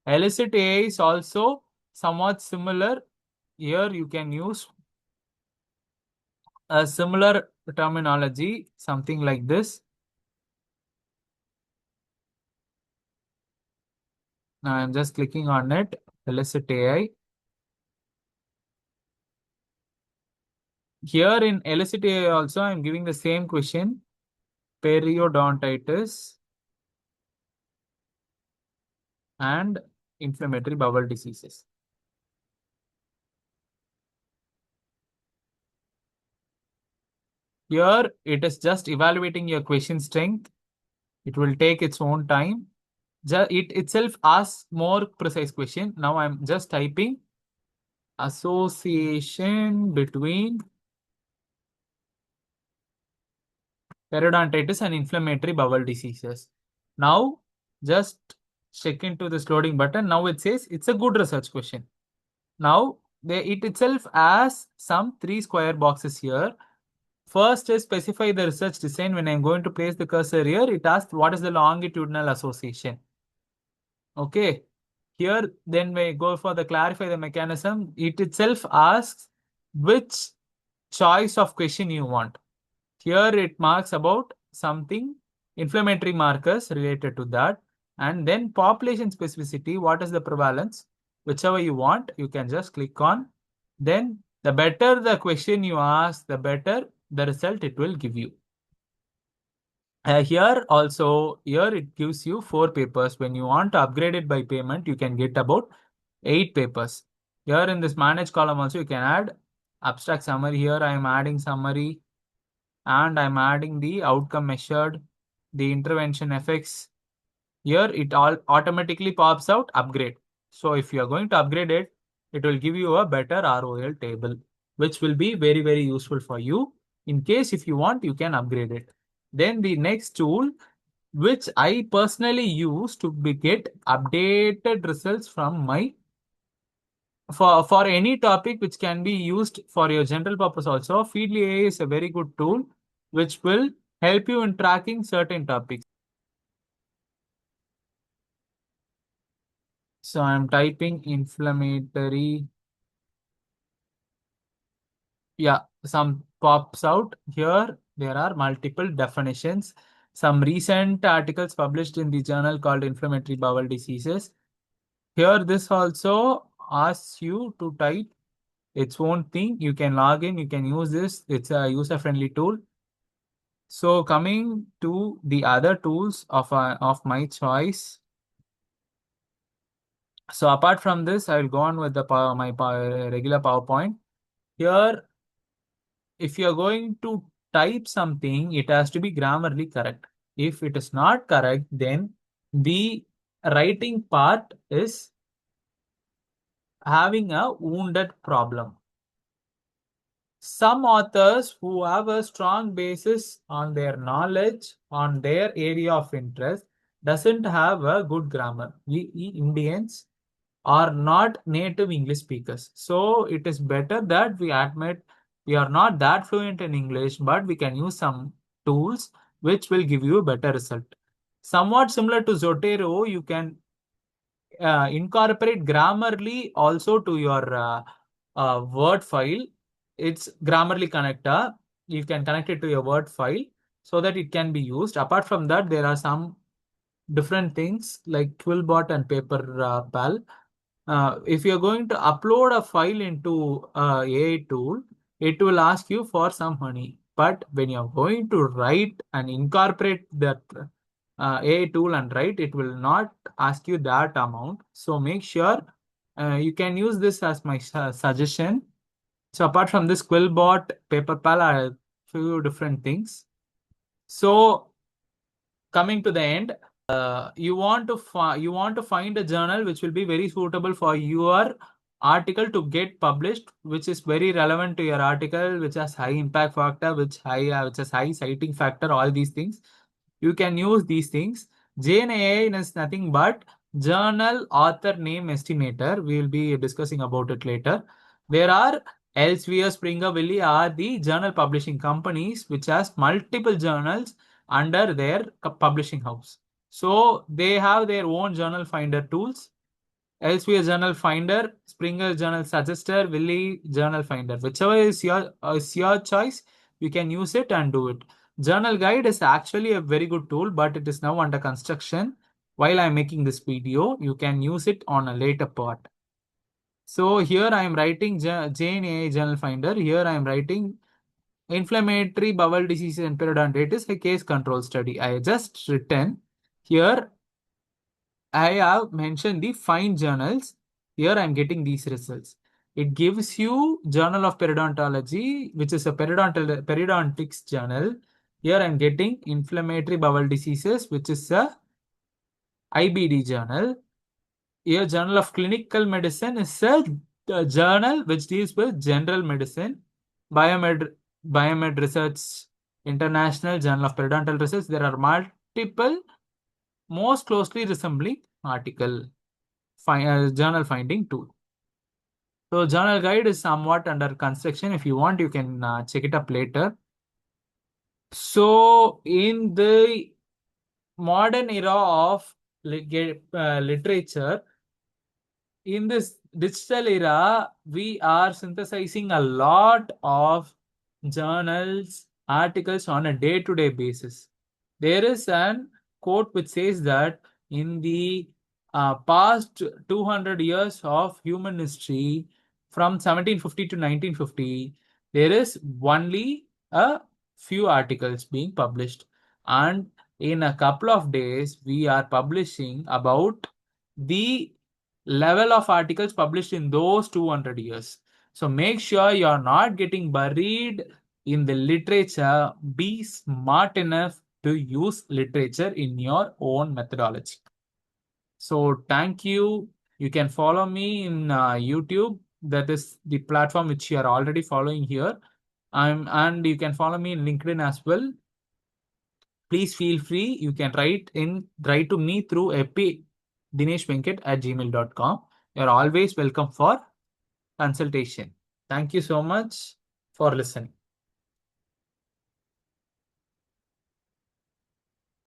ElicitAI is also somewhat similar. Here you can use a similar terminology, something like this. Now I'm just clicking on it, ElicitAI. Here in ElicitAI also, I'm giving the same question, periodontitis and inflammatory bowel diseases. Here, it is just evaluating your question strength. It will take its own time. It itself asks more precise question. Now I'm just typing association between periodontitis and inflammatory bowel diseases. Now, just check into this loading button. Now it says it's a good research question. Now, it itself has some 3 square boxes here. First is specify the research design. When I'm going to place the cursor here, it asks what is the longitudinal association. Okay. Here, then we go for the clarify the mechanism. It itself asks which choice of question you want. Here it marks about something, inflammatory markers related to that. And then population specificity, what is the prevalence? Whichever you want, you can just click on. Then the better the question you ask, the better the result it will give you. Here it gives you 4 papers. When you want to upgrade it by payment, you can get about 8 papers. Here in this manage column also, you can add abstract summary. Here I am adding summary and I'm adding the outcome measured, the intervention effects. Here it all automatically pops out upgrade. So if you are going to upgrade it, it will give you a better ROL table, which will be very, very useful for you. In case if you want, you can upgrade it. Then the next tool, which I personally use to get updated results from my for any topic which can be used for your general purpose also, Feedly AI is a very good tool which will help you in tracking certain topics. So I'm typing inflammatory. Yeah, some pops out here. There are multiple definitions. Some recent articles published in the journal called Inflammatory Bowel Diseases. Here, this also asks you to type its own thing. You can log in, you can use this. It's a user-friendly tool. So coming to the other tools of my choice. So apart from this, I will go on with the regular PowerPoint. Here, if you are going to type something, it has to be grammarly correct. If it is not correct, then the writing part is having a wounded problem. Some authors who have a strong basis on their knowledge, on their area of interest, doesn't have a good grammar. We Indians are not native English speakers. So it is better that we admit we are not that fluent in English, but we can use some tools which will give you a better result. Somewhat similar to Zotero, you can incorporate Grammarly also to your Word file. It's Grammarly connector. You can connect it to your Word file so that it can be used. Apart from that, there are some different things like Quillbot and PaperPal. If you're going to upload a file into AI tool, it will ask you for some money. But when you're going to write and incorporate that AI tool and write, it will not ask you that amount. So make sure you can use this as my suggestion. So apart from this Quillbot, PaperPal are a few different things. So coming to the end, you want to find a journal which will be very suitable for your article to get published, which is very relevant to your article, which has high impact factor, which has high citing factor. All these things you can use these things. JNAI is nothing but Journal Author Name Estimator. We will be discussing about it later. There are Elsevier, Springer, Willy are the journal publishing companies which has multiple journals under their publishing house. So they have their own journal finder tools. Elsevier Journal Finder, Springer Journal Suggester, Willy Journal Finder. Whichever is your choice, you can use it and do it. Journal Guide is actually a very good tool, but it is now under construction. While I'm making this video, you can use it on a later part. So here I am writing JNAI Journal Finder. Here I am writing inflammatory bowel disease and periodontitis, a case control study. I just written here. I have mentioned the find journals. Here I'm getting these results. It gives you Journal of Periodontology, which is a periodontics journal. Here I'm getting inflammatory bowel diseases, which is a IBD journal. Here Journal of Clinical Medicine is a journal which deals with general medicine. Biomed Research International, Journal of Periodontal Research. There are multiple most closely resembling article journal finding tool. So journal guide is somewhat under construction. If you want, you can check it up later. So in the modern era of literature, in this digital era, we are synthesizing a lot of journals, articles on a day-to-day basis. There is an quote which says that in the past 200 years of human history, from 1750 to 1950, there is only a few articles being published. And in a couple of days, we are publishing about the level of articles published in those 200 years. So make sure you're not getting buried in the literature. Be smart enough to use literature in your own methodology. So thank you. You can follow me in YouTube. That is the platform which you are already following here. And you can follow me in LinkedIn as well. Please feel free. You can write to me through dineshvenkat@gmail.com. You're always welcome for consultation. Thank you so much for listening.